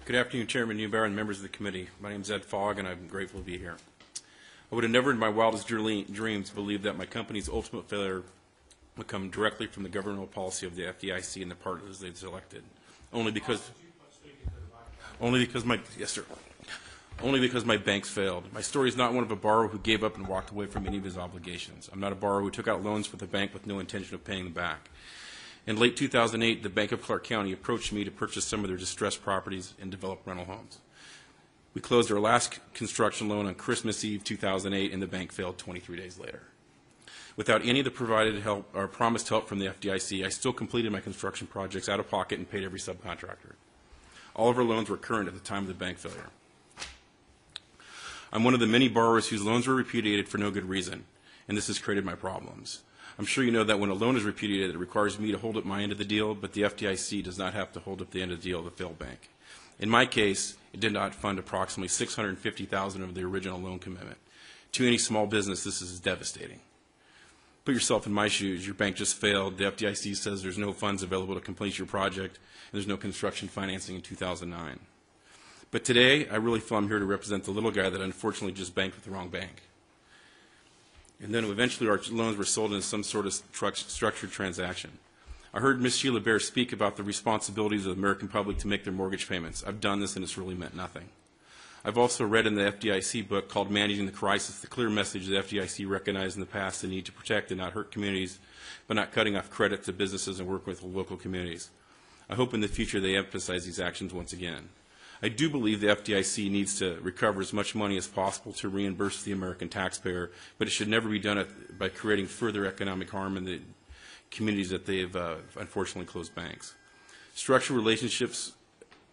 Good afternoon, Chairman Newbear and members of the committee. My name is Ed Fogg, and I'm grateful to be here. I would have never in my wildest dreams believed that my company's ultimate failure would come directly from the governmental policy of the FDIC and the partners they've selected, only because my banks failed. My story is not one of a borrower who gave up and walked away from any of his obligations. I'm not a borrower who took out loans with the bank with no intention of paying them back. In late 2008, the Bank of Clark County approached me to purchase some of their distressed properties and develop rental homes. We closed our last construction loan on Christmas Eve 2008, and the bank failed 23 days later. Without any of the provided help or promised help from the FDIC, I still completed my construction projects out of pocket and paid every subcontractor. All of our loans were current at the time of the bank failure. I'm one of the many borrowers whose loans were repudiated for no good reason, and this has created my problems. I'm sure you know that when a loan is repudiated, it requires me to hold up my end of the deal, but the FDIC does not have to hold up the end of the deal of the failed bank. In my case, it did not fund approximately $650,000 of the original loan commitment. To any small business, this is devastating. Put yourself in my shoes. Your bank just failed. The FDIC says there's no funds available to complete your project, and there's no construction financing in 2009. But today, I really feel I'm here to represent the little guy that unfortunately just banked with the wrong bank. And then eventually our loans were sold in some sort of structured transaction. I heard Ms. Sheila Bair speak about the responsibilities of the American public to make their mortgage payments. I've done this and it's really meant nothing. I've also read in the FDIC book called Managing the Crisis the clear message the FDIC recognized in the past the need to protect and not hurt communities, but not cutting off credit to businesses and work with local communities. I hope in the future they emphasize these actions once again. I do believe the FDIC needs to recover as much money as possible to reimburse the American taxpayer, but it should never be done by creating further economic harm in the communities that they've unfortunately closed banks. Structured relationships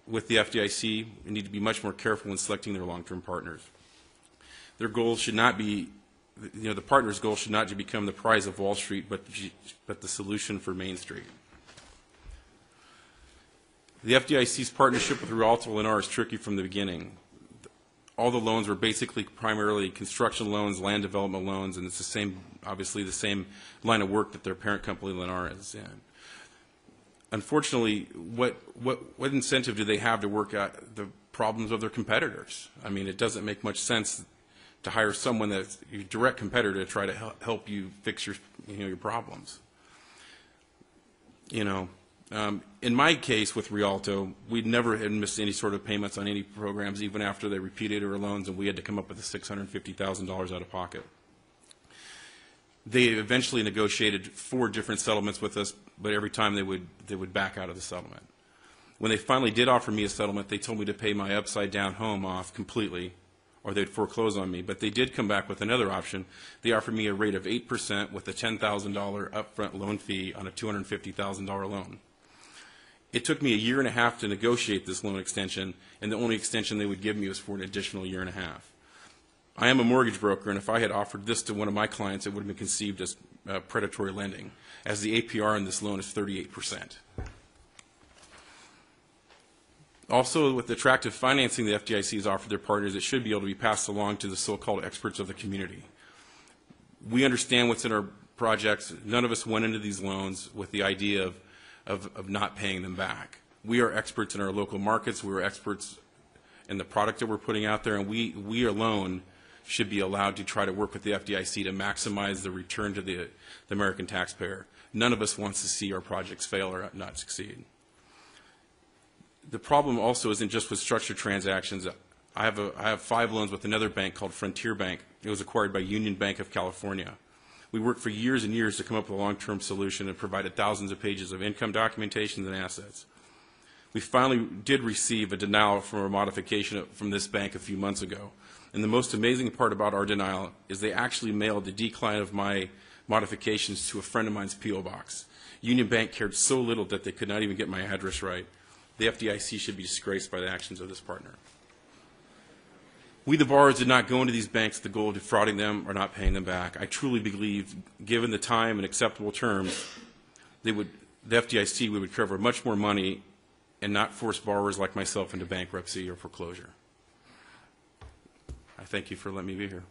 with the FDIC need to be much more careful when selecting their long-term partners. Their goals should not be, the partner's goal should not to become the prize of Wall Street, but the solution for Main Street. The FDIC's partnership with Rialto Lennar is tricky from the beginning. All the loans were basically primarily construction loans, land development loans, and it's the same, obviously the same line of work that their parent company Lennar is in. Unfortunately, what incentive do they have to work out the problems of their competitors? I mean, it doesn't make much sense to hire someone that's your direct competitor to try to help you fix your problems. In my case with Rialto, we never had missed any sort of payments on any programs, even after they repudiated our loans, and we had to come up with the $650,000 out of pocket. They eventually negotiated 4 different settlements with us, but every time they would back out of the settlement. When they finally did offer me a settlement, they told me to pay my upside-down home off completely, or they'd foreclose on me. But they did come back with another option. They offered me a rate of 8% with a $10,000 upfront loan fee on a $250,000 loan. It took me a year and a half to negotiate this loan extension, and the only extension they would give me was for an additional year and a half. I am a mortgage broker, and if I had offered this to one of my clients, it would have been conceived as predatory lending, as the APR on this loan is 38%. Also, with attractive financing the FDIC has offered their partners, it should be able to be passed along to the so-called experts of the community. We understand what's in our projects. None of us went into these loans with the idea of not paying them back. We are experts in our local markets. We are experts in the product that we're putting out there, and we alone should be allowed to try to work with the FDIC to maximize the return to the American taxpayer. None of us wants to see our projects fail or not succeed. The problem also isn't just with structured transactions. I have 5 loans with another bank called Frontier Bank. It was acquired by Union Bank of California. We worked for years and years to come up with a long-term solution and provided thousands of pages of income documentations and assets. We finally did receive a denial for a modification from this bank a few months ago. And the most amazing part about our denial is they actually mailed the decline of my modifications to a friend of mine's P.O. box. Union Bank cared so little that they could not even get my address right. The FDIC should be disgraced by the actions of this partner. We, the borrowers, did not go into these banks with the goal of defrauding them or not paying them back. I truly believe, given the time and acceptable terms, the FDIC would recover much more money and not force borrowers like myself into bankruptcy or foreclosure. I thank you for letting me be here.